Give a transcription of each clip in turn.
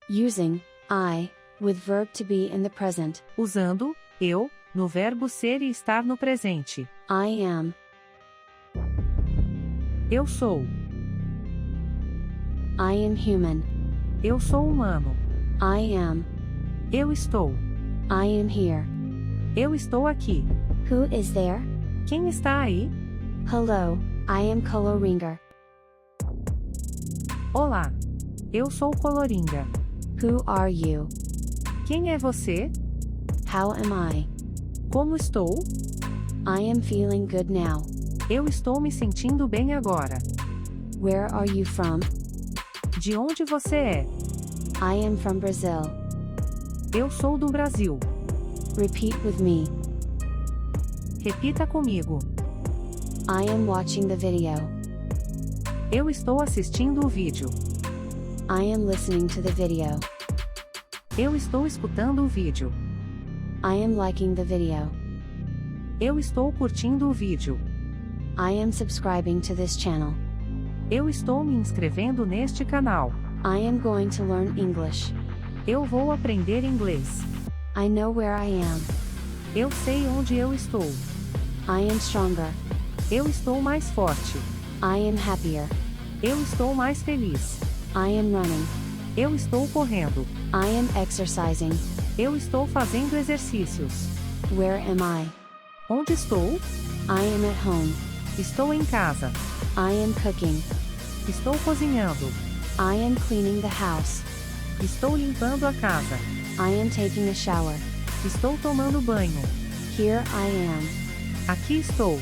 Using I with verb to be in the present. Usando eu no verbo ser e estar no presente. I am. Eu sou. I am human. Eu sou humano. I am. Eu estou. I am here. Eu estou aqui. Who is there? Quem está aí? Hello, I am Coloringa. Olá. Eu sou Coloringa. Who are you? Quem é você? How am I? Como estou? I am feeling good now. Eu estou me sentindo bem agora. Where are you from? De onde você é? I am from Brazil. Eu sou do Brasil. Repeat with me. Repita comigo. I am watching the video. Eu estou assistindo o vídeo. I am listening to the video. Eu estou escutando o vídeo. I am liking the video. Eu estou curtindo o vídeo. I am subscribing to this channel. Eu estou me inscrevendo neste canal. I am going to learn English. Eu vou aprender inglês. I know where I am. Eu sei onde eu estou. I am stronger. Eu estou mais forte. I am happier. Eu estou mais feliz. I am running. Eu estou correndo. I am exercising. Eu estou fazendo exercícios. Where am I? Onde estou? I am at home. Estou em casa. I am cooking. Estou cozinhando. I am cleaning the house. Estou limpando a casa. I am taking a shower. Estou tomando banho. Here I am. Aqui estou.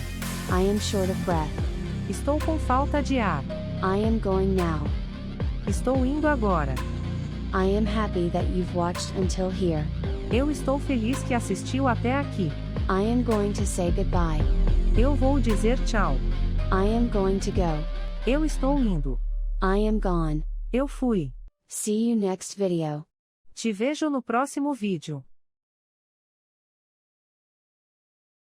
I am short of breath. Estou com falta de ar. I am going now. Estou indo agora. I am happy that you've watched until here. Eu estou feliz que assistiu até aqui. I am going to say goodbye. Eu vou dizer tchau. I am going to go. Eu estou indo. I am gone. Eu fui. See you next video. Te vejo no próximo vídeo.